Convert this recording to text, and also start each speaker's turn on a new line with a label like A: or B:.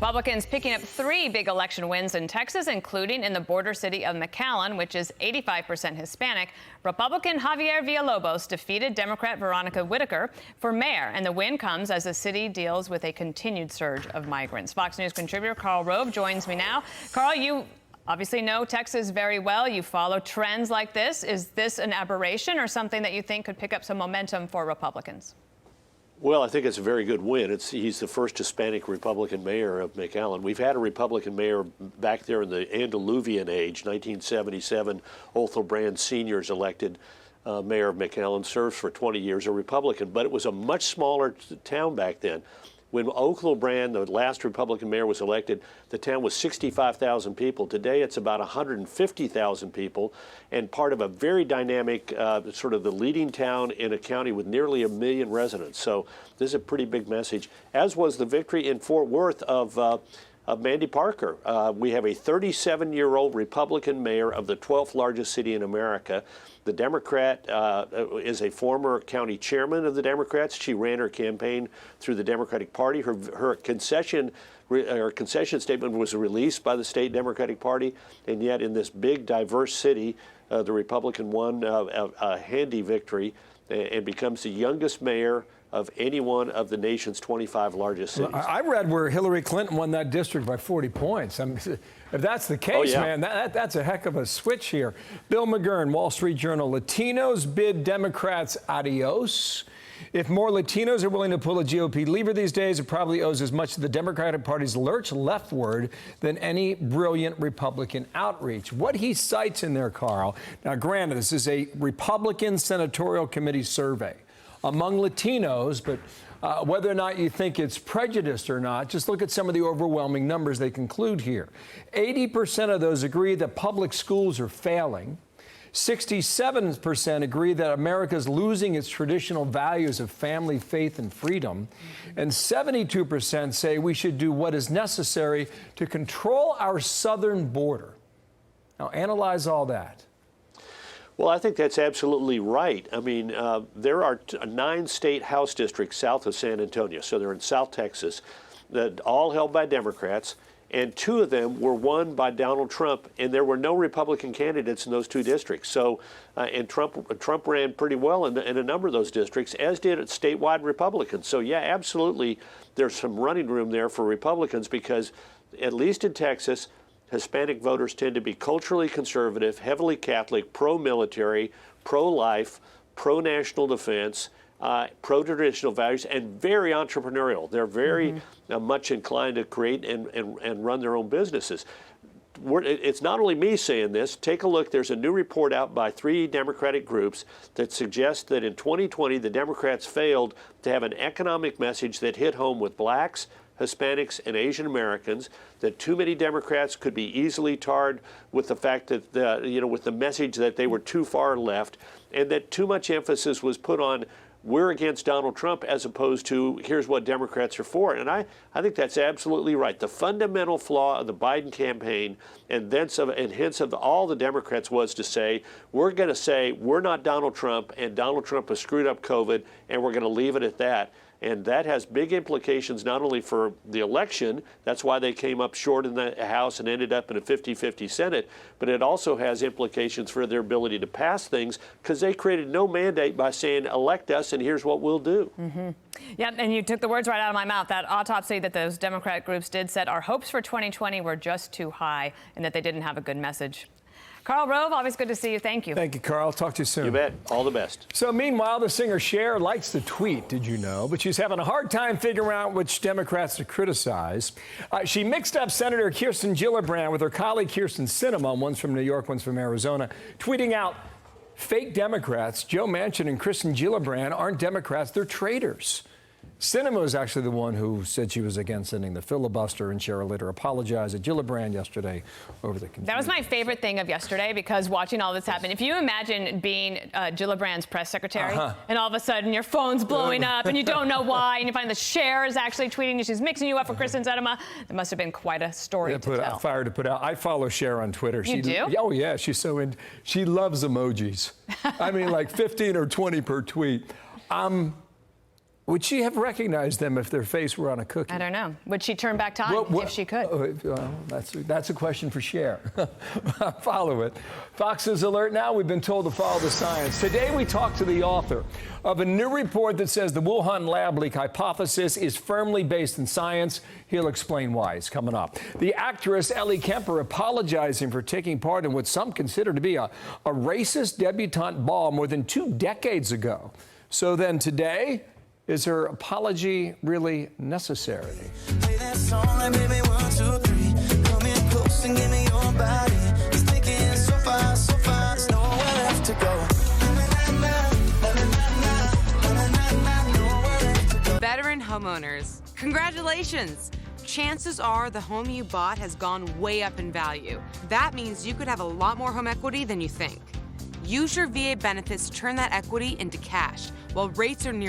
A: Republicans picking up 3 big election wins in Texas, including in the border city of McAllen, which is 85% Hispanic. Republican Javier Villalobos defeated Democrat Veronica Whitaker for mayor, and the win comes as the city deals with a continued surge of migrants. Fox News contributor Karl Rove joins me now. Karl, you obviously know Texas very well. You follow trends like this. Is this an aberration or something that you think could pick up some momentum for Republicans?
B: Well, I think it's a very good win. He's the first Hispanic Republican mayor of McAllen. We've had a Republican mayor back there in the Antediluvian age, 1977. Othel Brand Sr. is elected mayor of McAllen, serves for 20 years, a Republican. But it was a much smaller town back then. When Othel Brand, the last Republican mayor, was elected, the town was 65,000 people. Today, it's about 150,000 people, and part of a very dynamic, sort of the leading town in a county with nearly 1 million residents. So this is a pretty big message, as was the victory in Fort Worth of Mandy Parker. We have a 37-year-old Republican mayor of the 12th largest city in America. The Democrat is a former county chairman of the Democrats. She ran her campaign through the Democratic Party. Her concession statement was released by the state Democratic Party, and yet in this big, diverse city, the Republican won a handy victory and becomes the youngest mayor of any one of the nation's 25 largest cities.
C: I read where Hillary Clinton won that district by 40 points. I mean, if that's the case, man, that's a heck of a switch here. Bill McGurn, Wall Street Journal. Latinos bid Democrats adios. If more Latinos are willing to pull a GOP lever these days, it probably owes as much to the Democratic Party's lurch leftward than any brilliant Republican outreach. What he cites in there, Karl, now granted, this is a Republican Senatorial Committee survey among Latinos, but whether or not you think it's prejudiced or not, just look at some of the overwhelming numbers they conclude here. 80% of those agree that public schools are failing. 67% agree that America is losing its traditional values of family, faith, and freedom. And 72% say we should do what is necessary to control our southern border. Now, analyze all that.
B: Well, I think that's absolutely right. I mean, there are 9 state House districts south of San Antonio, so they're in South Texas, that all held by Democrats, and 2 of them were won by Donald Trump, and there were no Republican candidates in those 2 districts. So, and Trump ran pretty well in a number of those districts, as did statewide Republicans. So, yeah, absolutely, there's some running room there for Republicans because, at least in Texas, Hispanic voters tend to be culturally conservative, heavily Catholic, pro-military, pro-life, pro-national defense, pro-traditional values, and very entrepreneurial. They're very much inclined to create and run their own businesses. It's not only me saying this. Take a look. There's a new report out by 3 Democratic groups that suggests that in 2020, the Democrats failed to have an economic message that hit home with blacks, Hispanics, and Asian Americans, that too many Democrats could be easily tarred with the fact that, with the message that they were too far left, and that too much emphasis was put on we're against Donald Trump as opposed to here's what Democrats are for. And I think that's absolutely right. The fundamental flaw of the Biden campaign and hence of all the Democrats was to say, we're going to say we're not Donald Trump and Donald Trump has screwed up COVID and we're going to leave it at that. And that has big implications not only for the election, that's why they came up short in the House and ended up in a 50-50 Senate, but it also has implications for their ability to pass things because they created no mandate by saying, elect us and here's what we'll do.
A: Yeah, and you took the words right out of my mouth. That autopsy that those Democrat groups did said our hopes for 2020 were just too high and that they didn't have a good message. Karl Rove, always good to see you. Thank you.
C: Thank you, Karl. Talk to you soon.
B: You bet. All the best.
C: So meanwhile, the singer Cher likes the tweet, did you know? But she's having a hard time figuring out which Democrats to criticize. She mixed up Senator Kirsten Gillibrand with her colleague Kirsten Sinema, one's from New York, one's from Arizona, tweeting out, fake Democrats, Joe Manchin and Kirsten Gillibrand aren't Democrats, they're traitors. Sinema was actually the one who said she was against ending the filibuster, and Cheryl later apologized to Gillibrand yesterday over the confusion.
A: That was my favorite thing of yesterday because watching all this happen, if you imagine being Gillibrand's press secretary and all of a sudden your phone's blowing up and you don't know why, and you find the Cher is actually tweeting you, she's mixing you up with Kristen Sinema, it must have been quite a story to tell.
C: Fire to put out. I follow Cher on Twitter.
A: You do?
C: Oh, yeah. She's so in. She loves emojis. I mean, like 15 or 20 per tweet. Would she have recognized them if their face were on a cookie?
A: I don't know. Would she turn back time if she could?
C: Well, that's a question for Cher. Follow it. Fox News Alert now. We've been told to follow the science. Today we talk to the author of a new report that says the Wuhan lab leak hypothesis is firmly based in science. He'll explain why. It's coming up. The actress Ellie Kemper apologizing for taking part in what some consider to be a racist debutante ball more than 2 decades ago. So then today, is her apology really necessary?
D: Play that song like baby 1, 2, 3. Come in close and give me your body. It's taking so far, there's nowhere left to go.
E: Veteran homeowners, congratulations! Chances are the home you bought has gone way up in value. That means you could have a lot more home equity than you think. Use your VA benefits to turn that equity into cash while rates are near